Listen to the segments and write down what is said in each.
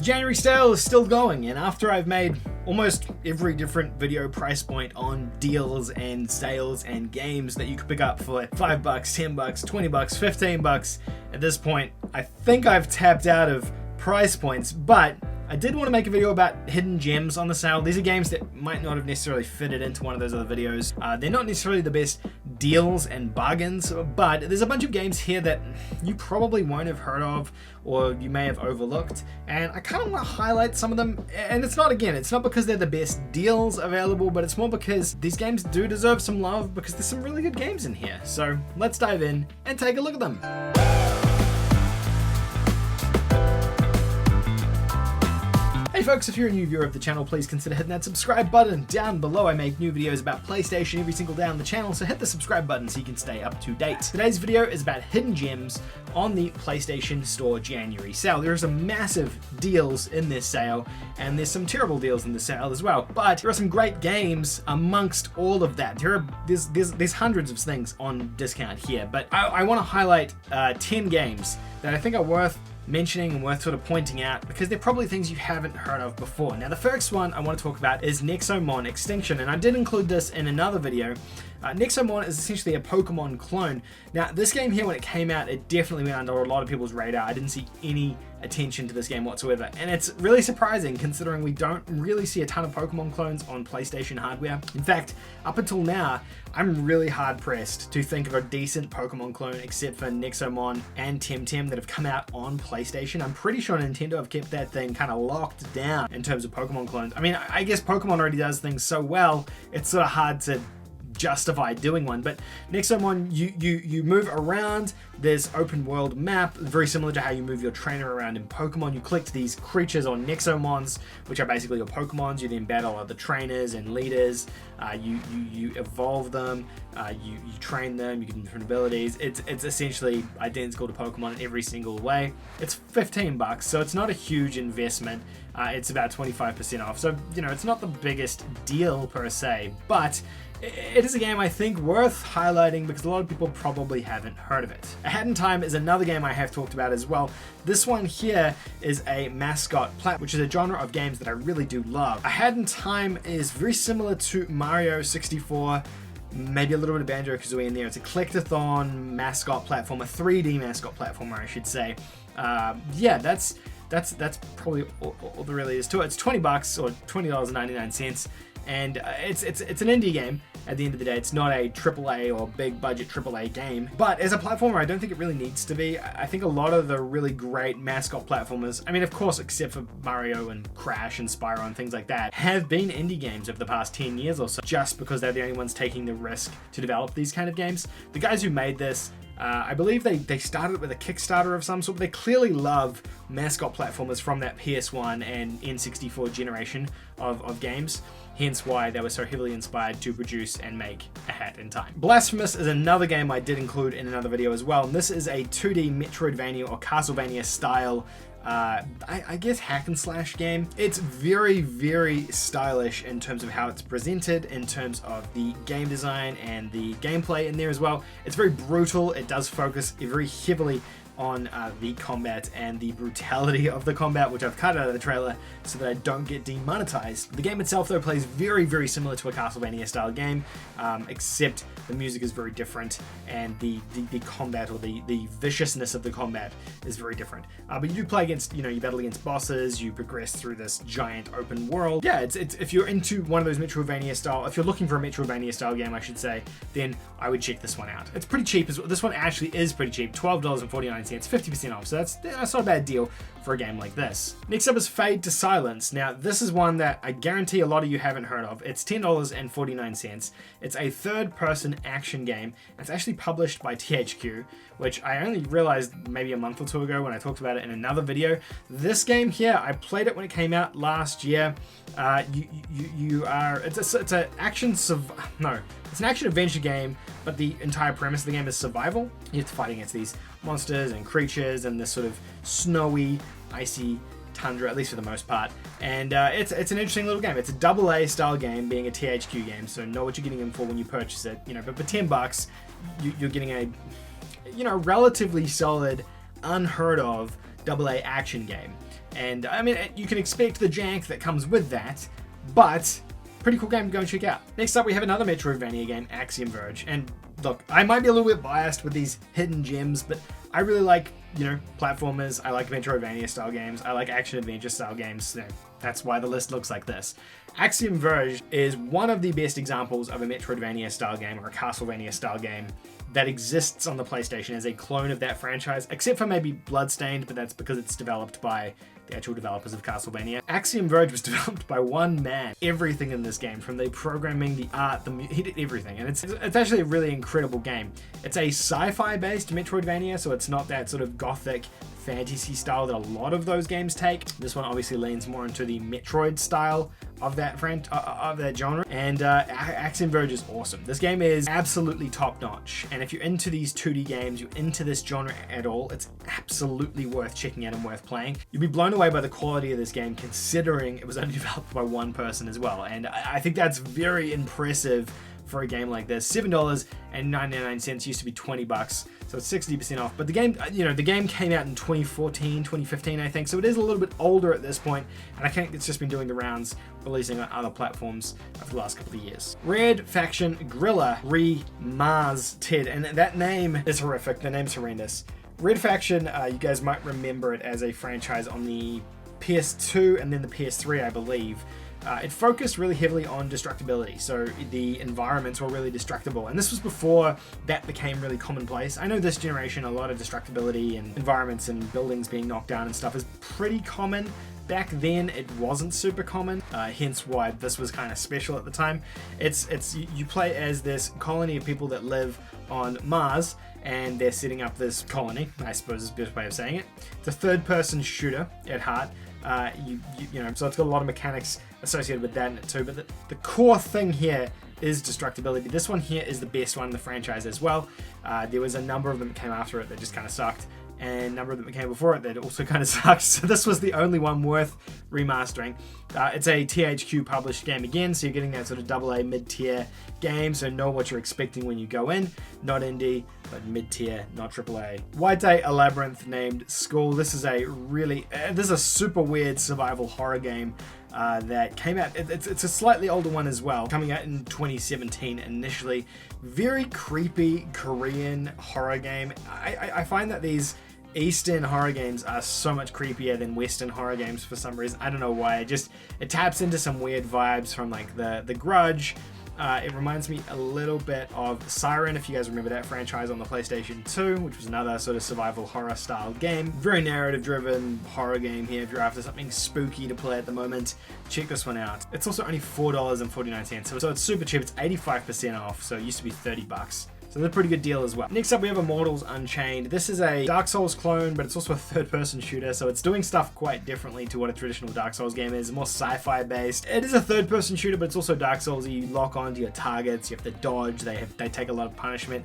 The January sale is still going, and after I've made almost every different video price point on deals and sales and games that you could pick up for $5, $10, $20, $15, at this point, I think I've tapped out of price points, but I did want to make a video about hidden gems on the sale. These are games that might not have necessarily fitted into one of those other videos. They're not necessarily the best deals and bargains, but there's a bunch of games here that you probably won't have heard of or you may have overlooked, and I kind of want to highlight some of them. And it's not because they're the best deals available, but it's more because these games do deserve some love because there's some really good games in here. So let's dive in and take a look at them. Hey folks, if you're a new viewer of the channel, please consider hitting that subscribe button down below. I make new videos about PlayStation every single day on the channel, so hit the subscribe button so you can stay up to date. Today's video is about hidden gems on the PlayStation Store January sale. There are some massive deals in this sale, and there's some terrible deals in the sale as well, but there are some great games amongst all of that. There's hundreds of things on discount here, but I want to highlight 10 games that I think are worth mentioning and worth sort of pointing out because they're probably things you haven't heard of before. Now, the first one I want to talk about is Nexomon Extinction, and I did include this in another video. Nexomon is essentially a Pokemon clone. Now, this game here, when it came out, it definitely went under a lot of people's radar. I didn't see any attention to this game whatsoever, and it's really surprising considering we don't really see a ton of Pokemon clones on PlayStation hardware. In fact, up until now, I'm really hard pressed to think of a decent Pokemon clone except for Nexomon and Temtem that have come out on PlayStation. I'm pretty sure Nintendo have kept that thing kind of locked down in terms of Pokemon clones. I mean, I guess Pokemon already does things so well, it's sort of hard to justify doing one, but Nexomon, you move around. There's open world map, very similar to how you move your trainer around in Pokemon. You collect these creatures on Nexomons, which are basically your Pokemons. You then battle other trainers and leaders. You evolve them. You train them. You give them different abilities. It's essentially identical to Pokemon in every single way. It's $15, so it's not a huge investment. It's about 25% off, so you know it's not the biggest deal per se, but it is a game I think worth highlighting because a lot of people probably haven't heard of it. A Hat in Time is another game I have talked about as well. This one here is a mascot plat, which is a genre of games that I really do love. A Hat in Time is very similar to Mario 64, maybe a little bit of Banjo-Kazooie in there. It's a collectathon mascot platformer, 3D mascot platformer, I should say. Yeah, that's probably all there really is to it. It's $20 or $20.99. And it's an indie game at the end of the day. It's not a AAA or big budget AAA game, but as a platformer, I don't think it really needs to be. I think a lot of the really great mascot platformers, I mean, of course, except for Mario and Crash and Spyro and things like that, have been indie games over the past 10 years or so, just because they're the only ones taking the risk to develop these kind of games. The guys who made this, I believe they started with a Kickstarter of some sort, but they clearly love mascot platformers from that PS1 and N64 generation of games, hence why they were so heavily inspired to produce and make A Hat in Time. Blasphemous is another game I did include in another video as well, and this is a 2D Metroidvania or Castlevania style I guess hack and slash game. It's very, very stylish in terms of how it's presented, in terms of the game design and the gameplay in there as well. It's very brutal. It does focus very heavily on the combat and the brutality of the combat, which I've cut out of the trailer so that I don't get demonetized. The game itself, though, plays very, very similar to a Castlevania style game, except the music is very different and the combat or the viciousness of the combat is very different. But you do play against, you battle against bosses, you progress through this giant open world. Yeah, it's if you're into one of those Metroidvania style, if you're looking for a Metroidvania style game, I should say, then I would check this one out. It's pretty cheap as well. This one actually is pretty cheap, $12.49. 50% off, so that's not a bad deal for a game like this. Next up is Fade to Silence. Now, this is one that I guarantee a lot of you haven't heard of. It's $10.49. It's a third-person action game. It's actually published by THQ, which I only realized maybe a month or two ago when I talked about it in another video. This game here, I played it when it came out last year. It's an action adventure game, but the entire premise of the game is survival. You have to fight against these monsters and creatures and this sort of snowy, icy tundra, at least for the most part. And it's an interesting little game. It's a AA style game, being a THQ game, so know what you're getting in for when you purchase it. But for $10, you're getting a relatively solid, unheard of AA action game. And I mean, you can expect the jank that comes with that, but pretty cool game to go and check out. Next up, we have another Metroidvania game, Axiom Verge. And look, I might be a little bit biased with these hidden gems, but I really like, you know, platformers. I like Metroidvania style games. I like action adventure style games. So that's why the list looks like this. Axiom Verge is one of the best examples of a Metroidvania style game or a Castlevania style game that exists on the PlayStation as a clone of that franchise, except for maybe Bloodstained, but that's because it's developed by the actual developers of Castlevania. Axiom Verge was developed by one man. Everything in this game, from the programming, the art, he did everything, and it's actually a really incredible game. It's a sci-fi based Metroidvania, so it's not that sort of gothic fantasy style that a lot of those games take. This one obviously leans more into the Metroid style of that genre, and Axiom Verge is awesome. This game is absolutely top notch, and if you're into these 2D games, you're into this genre at all, it's absolutely worth checking out and worth playing. You'll be blown away by the quality of this game, considering it was only developed by one person as well, and I think that's very impressive for a game like this. $7.99 used to be $20, so it's 60% off. But the game, you know, the game came out in 2014, 2015, I think, so it is a little bit older at this point, and I think it's just been doing the rounds, releasing on other platforms over the last couple of years. Red Faction Guerrilla Remastered, and that name is horrific. The name's horrendous. Red Faction, you guys might remember it as a franchise on the PS2 and then the PS3, I believe. It focused really heavily on destructibility, so the environments were really destructible, and this was before that became really commonplace. I know this generation, a lot of destructibility and environments and buildings being knocked down and stuff is pretty common. Back then, it wasn't super common, hence why this was kind of special at the time. You play as this colony of people that live on Mars, and they're setting up this colony, I suppose is the best way of saying it. It's a third-person shooter at heart. You know, so it's got a lot of mechanics associated with that in it too, but the core thing here is destructibility. This one here is the best one in the franchise as well. There was a number of them that came after it that just kind of sucked, and a number of them that came before it that also kind of sucked, so this was the only one worth remastering. It's a THQ published game again, so you're getting that sort of AA mid-tier game, so know what you're expecting when you go in. Not indie, but mid-tier, not AAA. White Day, a labyrinth named School. This is a super weird survival horror game that came out. It's a slightly older one as well, coming out in 2017 initially. Very creepy Korean horror game. I find that these Eastern horror games are so much creepier than Western horror games for some reason. I don't know why. It taps into some weird vibes from like the Grudge. It reminds me a little bit of Siren, if you guys remember that franchise on the PlayStation 2, which was another sort of survival horror style game. Very narrative driven horror game here. If you're after something spooky to play at the moment, check this one out. It's also only $4.49, so it's super cheap. It's 85% off, so it used to be $30. So that's a pretty good deal as well. Next up, we have Immortals Unchained. This is a Dark Souls clone, but it's also a third-person shooter, so it's doing stuff quite differently to what a traditional Dark Souls game is. More sci-fi based. It is a third-person shooter, but it's also Dark Souls. You lock onto your targets, you have to dodge, they take a lot of punishment.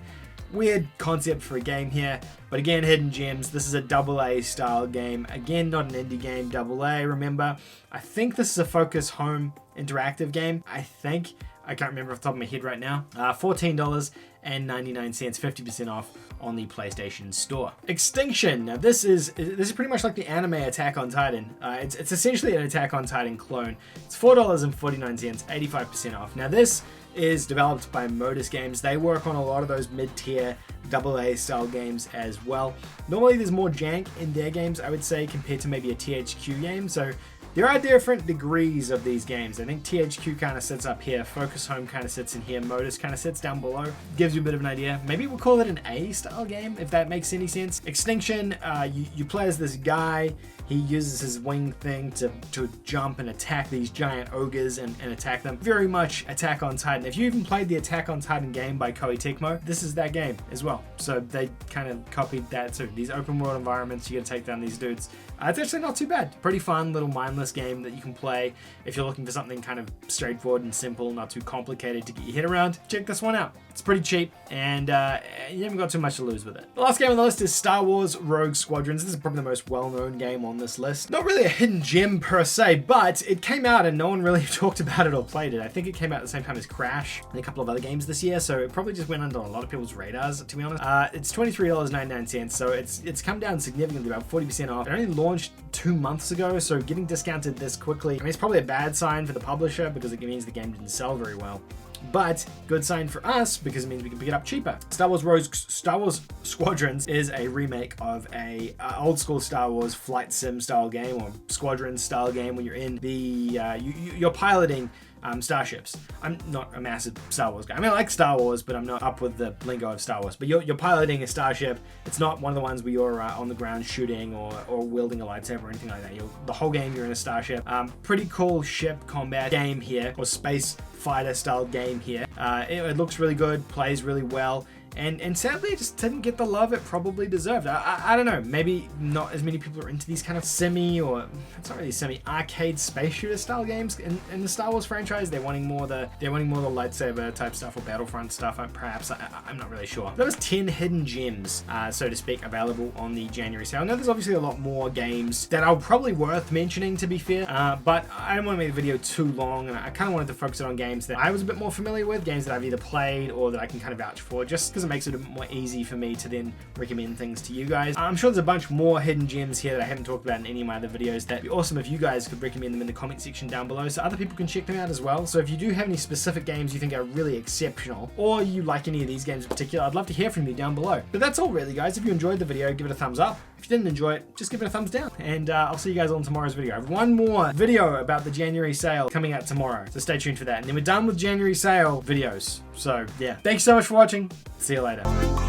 Weird concept for a game here, but again, hidden gems. This is a AA style game. Again, not an indie game, AA, remember. I think this is a Focus Home interactive game. I can't remember off the top of my head right now. $14.99, 50% off on the PlayStation Store. Extinction. Now this is pretty much like the anime Attack on Titan. It's essentially an Attack on Titan clone. It's $4.49, 85% off. Now this is developed by Modus Games. They work on a lot of those mid-tier AA style games as well. Normally there's more jank in their games, I would say, compared to maybe a THQ game. So there are different degrees of these games. I think THQ kind of sits up here, Focus Home kind of sits in here, Modus kind of sits down below. Gives you a bit of an idea. Maybe we'll call it an A-style game, if that makes any sense. Extinction, you play as this guy. He uses his wing thing to jump and attack these giant ogres and attack them. Very much Attack on Titan. If you even played the Attack on Titan game by Koei Tecmo, this is that game as well. So they kind of copied that too. These open world environments, you gotta take down these dudes. It's actually not too bad. Pretty fun little mindless game that you can play if you're looking for something kind of straightforward and simple, not too complicated to get your head around. Check this one out. It's pretty cheap, and you haven't got too much to lose with it. The last game on the list is Star Wars Rogue Squadrons. This is probably the most well-known game on this list. Not really a hidden gem per se, but it came out and no one really talked about it or played it. I think it came out at the same time as Crash and a couple of other games this year, so it probably just went under a lot of people's radars, to be honest. It's $23.99, so it's come down significantly, about 40% off. It only launched 2 months ago, so getting discounted this quickly, I mean, it's probably a bad sign for the publisher because it means the game didn't sell very well. But good sign for us because it means we can pick it up cheaper. Star Wars Squadrons is a remake of a old school Star Wars flight sim style game, or Squadrons style game, where you're in the you're piloting starships. I'm not a massive Star Wars guy. I mean, I like Star Wars, but I'm not up with the lingo of Star Wars. But you're piloting a starship. It's not one of the ones where you're on the ground shooting or wielding a lightsaber or anything like that. The whole game you're in a starship. Pretty cool ship combat game here, or space fighter style game here. It looks really good, plays really well. And sadly, it just didn't get the love it probably deserved. I don't know, maybe not as many people are into these kind of it's not really semi-arcade space shooter style games in the Star Wars franchise. They're wanting more the lightsaber type stuff or Battlefront stuff, perhaps. I'm not really sure. There was 10 hidden gems, so to speak, available on the January sale. Now, there's obviously a lot more games that are probably worth mentioning, to be fair, but I don't want to make the video too long, and I kind of wanted to focus it on games that I was a bit more familiar with, games that I've either played or that I can kind of vouch for, just because it makes it a bit more easy for me to then recommend things to you guys. I'm sure there's a bunch more hidden gems here that I haven't talked about in any of my other videos. That'd be awesome if you guys could recommend them in the comment section down below so other people can check them out as well. So if you do have any specific games you think are really exceptional, or you like any of these games in particular, I'd love to hear from you down below. But that's all really, guys. If you enjoyed the video, give it a thumbs up. If you didn't enjoy it, just give it a thumbs down. And I'll see you guys on tomorrow's video. I have one more video about the January sale coming out tomorrow, so stay tuned for that. And then we're done with January sale videos. So yeah, thanks so much for watching. See you later.